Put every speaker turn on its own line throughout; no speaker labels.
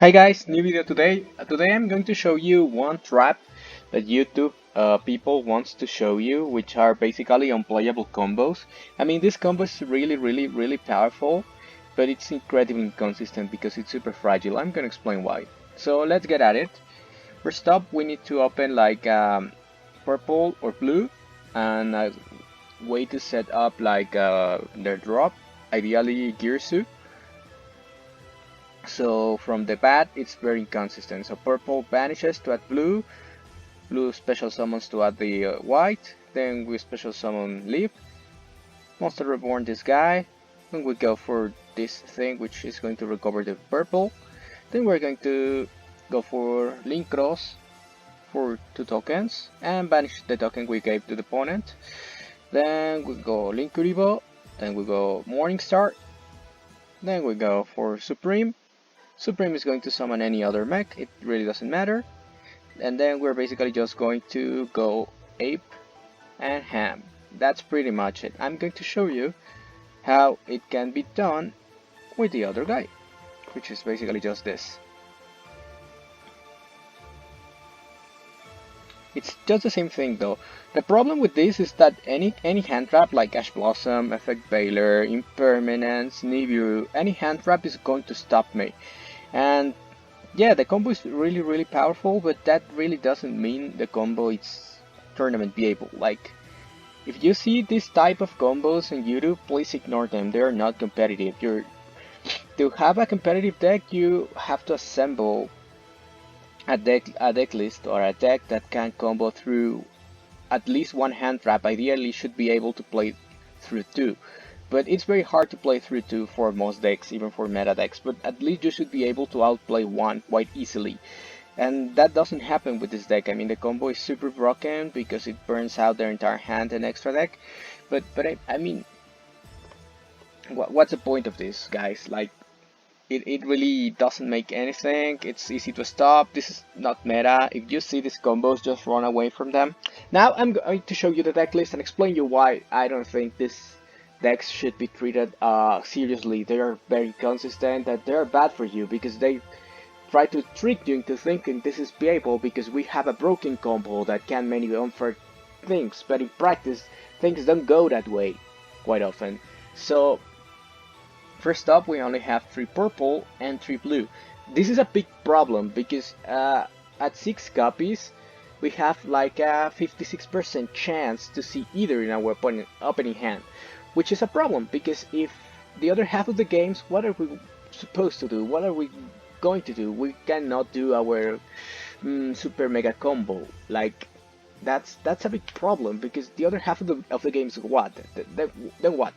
Hi guys, new video today. Today I'm going to show you one trap that YouTube people wants to show you, which are basically unplayable combos. I mean, this combo is really powerful, but it's incredibly inconsistent because it's super fragile. I'm gonna explain why. So let's get at it. First up, we need to open like purple or blue, and a way to set up like their drop, ideally Girsu. So from the bat, it's very inconsistent. So purple vanishes to add blue, blue special summons to add the white, then we special summon Leaf, Monster Reborn this guy, then we go for this thing which is going to recover the purple, then we're going to go for Link Cross for 2 tokens and banish the token we gave to the opponent, then we go Link Kuribo, then we go Morningstar, then we go for Supreme. Supreme is going to summon any other mech, it really doesn't matter. And then we're basically just going to go Ape and Ham. That's pretty much it. I'm going to show you how it can be done with the other guy, which is basically just this. It's just the same thing though. The problem with this is that any hand trap like Ash Blossom, Effect Veiler, Impermanence, Nibiru, any hand trap is going to stop me. And yeah, the combo is really powerful, but that really doesn't mean the combo is tournament viable. Like, if you see this type of combos on YouTube, please ignore them. They are not competitive. To have a competitive deck, you have to assemble a deck list or a deck that can combo through at least one hand trap. Ideally, should be able to play through two. But it's very hard to play through two for most decks, even for meta decks, but at least you should be able to outplay one quite easily. And that doesn't happen with this deck. I mean, the combo is super broken because it burns out their entire hand and extra deck. But I mean, what's the point of this, guys? Like, it really doesn't make anything. It's easy to stop. This is not meta. If you see these combos, just run away from them. Now I'm going to show you the deck list and explain you why I don't think this decks should be treated seriously. They are very consistent and they are bad for you because they try to trick you into thinking this is playable because we have a broken combo that can many unfair things, but in practice things don't go that way quite often. So first up, we only have 3 purple and 3 blue. This is a big problem because at 6 copies we have like a 56% chance to see either in our opening hand, which is a problem because if the other half of the games, what are we supposed to do? What are we going to do? We cannot do our super mega combo. Like, that's a big problem because the other half of the games, what? Then what?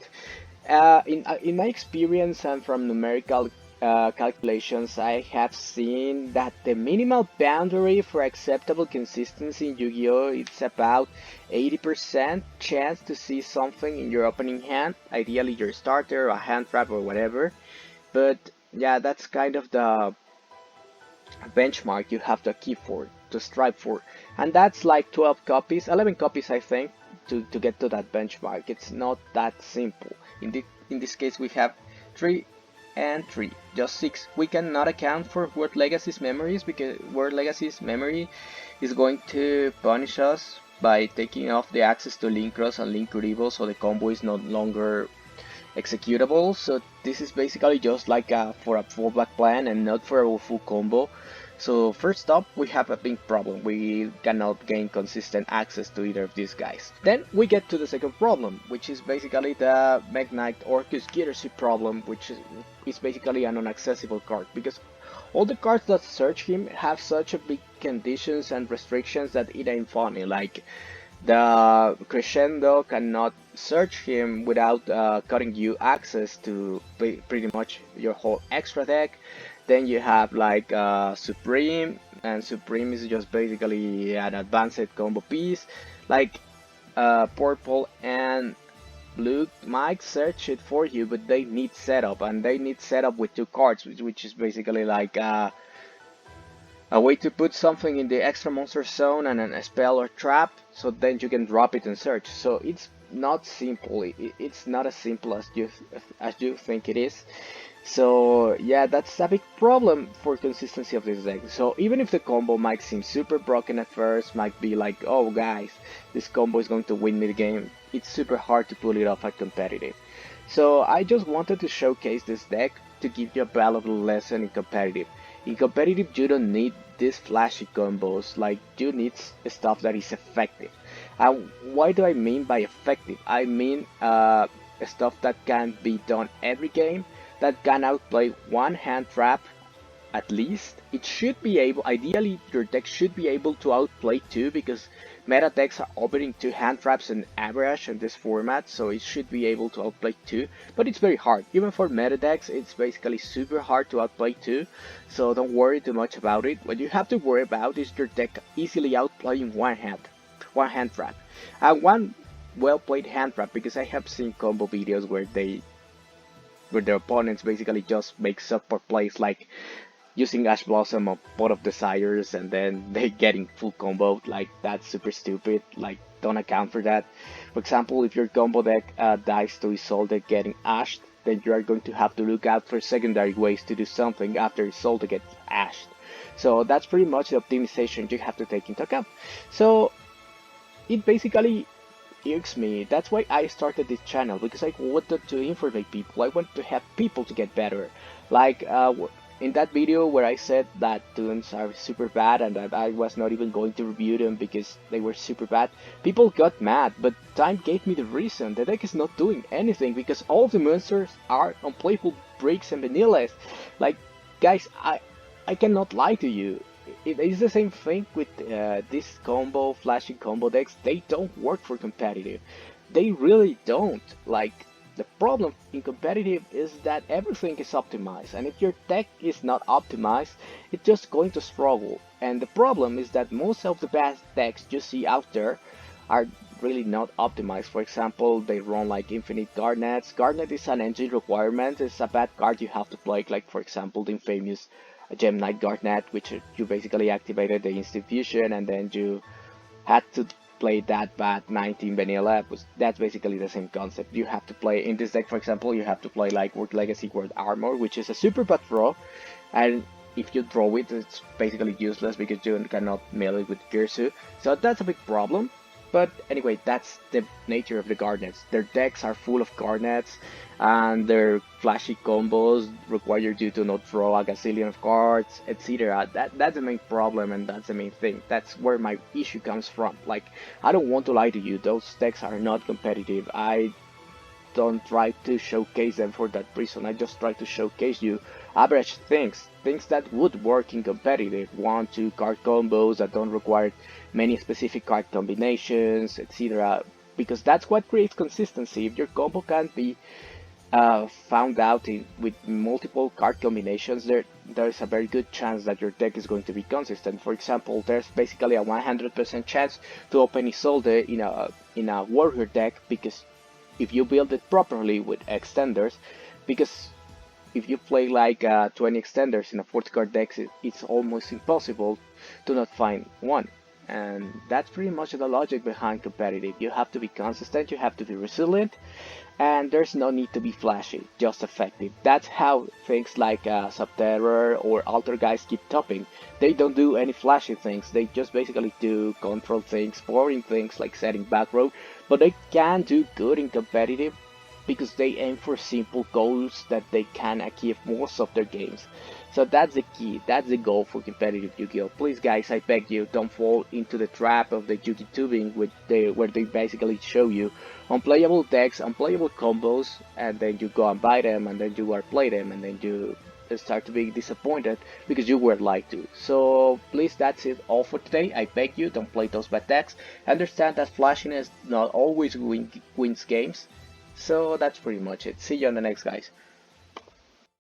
In my experience and from numerical calculations, I have seen that the minimal boundary for acceptable consistency in Yu-Gi-Oh! It's about 80% chance to see something in your opening hand, ideally your starter, a hand trap or whatever. But yeah, that's kind of the benchmark you have to keep for, to strive for. And that's like 12 copies, 11 copies I think, to get to that benchmark. It's not that simple. In this case we have 3 and 3, just 6. We cannot account for World Legacy's memories because World Legacy's memory is going to punish us by taking off the access to Link Cross and Link Kuribo, so the combo is no longer executable. So this is basically just like for a fallback plan and not for a full combo. So first up, we have a big problem. We cannot gain consistent access to either of these guys. Then we get to the second problem, which is basically the Mekk-Knight Orcus Girsu problem, which is basically an unaccessible card because all the cards that search him have such a big conditions and restrictions that it ain't funny. Like, the Crescendo cannot search him without cutting you access to pretty much your whole extra deck. Then you have like Supreme, and Supreme is just basically an advanced combo piece. Like, purple and blue might search it for you, but they need setup, and they need setup with 2 cards, which is basically like a way to put something in the extra monster zone and a spell or trap, so then you can drop it and search. So it's not simple. It's not as simple as you think it is. So yeah, that's a big problem for consistency of this deck. So even if the combo might seem super broken at first, might be like, oh guys, this combo is going to win me the game, it's super hard to pull it off at competitive. So I just wanted to showcase this deck to give you a valuable lesson in competitive. In competitive, you don't need these flashy combos, like you need stuff that is effective. And why do I mean by effective? I mean stuff that can be done every game, that can outplay one hand trap at least. It should be able, ideally your deck should be able to outplay two, because meta decks are operating two hand traps on average in this format, so it should be able to outplay two, but it's very hard. Even for meta decks, it's basically super hard to outplay two, so don't worry too much about it. What you have to worry about is your deck easily outplaying one hand trap. And one well played hand trap, because I have seen combo videos where their opponents basically just make support plays like using Ash Blossom of Pot of Desires and then they getting full combo. Like, that's super stupid. Like, don't account for that. For example, if your combo deck dies to Isolde getting ashed, then you are going to have to look out for secondary ways to do something after Isolde gets ashed. So that's pretty much the optimization you have to take into account. So it basically irks me. That's why I started this channel, because I wanted to informate people. I want to have people to get better. Like in that video where I said that tunes are super bad and that I was not even going to review them because they were super bad, people got mad, but time gave me the reason. The deck is not doing anything because all of the monsters are unplayable bricks and vanillas. Like, guys, I cannot lie to you. It is the same thing with this combo, flashy combo decks. They don't work for competitive. They really don't. Like, the problem in competitive is that everything is optimized, and if your deck is not optimized, it's just going to struggle. And the problem is that most of the best decks you see out there are really not optimized. For example, they run like infinite Garnets. Garnet is an engine requirement. It's a bad card you have to play, like for example the infamous Mekk-Knight Garnet, which you basically activated the instant fusion and then you had to play that bad 19 vanilla. That's basically the same concept. You have to play in this deck, for example, you have to play like World Legacy World Armor, which is a super bad draw, and if you draw it, it's basically useless because you cannot mill it with Girsu. So that's a big problem. But anyway, that's the nature of the Garnets. Their decks are full of Garnets, and their flashy combos require you to not draw a gazillion of cards, etc. That's the main problem, and that's the main thing. That's where my issue comes from. Like, I don't want to lie to you, those decks are not competitive. I don't try to showcase them for that reason. I just try to showcase you average things that would work in competitive. 1-2 card combos that don't require many specific card combinations, etc. Because that's what creates consistency. If your combo can't be found out with multiple card combinations, there's a very good chance that your deck is going to be consistent. For example, there's basically a 100% chance to open Isolde in a warrior deck, because if you build it properly with extenders, because if you play like 20 extenders in a 40 card deck, it's almost impossible to not find one. And that's pretty much the logic behind competitive. You have to be consistent, you have to be resilient, and there's no need to be flashy, just effective. That's how things like Subterror or Alter guys keep topping. They don't do any flashy things, they just basically do control things, boring things like setting back row, but they can do good in competitive because they aim for simple goals that they can achieve most of their games. So that's the key, that's the goal for competitive Yu-Gi-Oh! Please guys, I beg you, don't fall into the trap of the Yu-Gi tubing where they basically show you unplayable decks, unplayable combos, and then you go and buy them, and then you are play them, and then you start to be disappointed because you were lied to. So please, that's it all for today. I beg you, don't play those bad decks. Understand that flashiness not always wins games. So that's pretty much it. See you on the next, guys.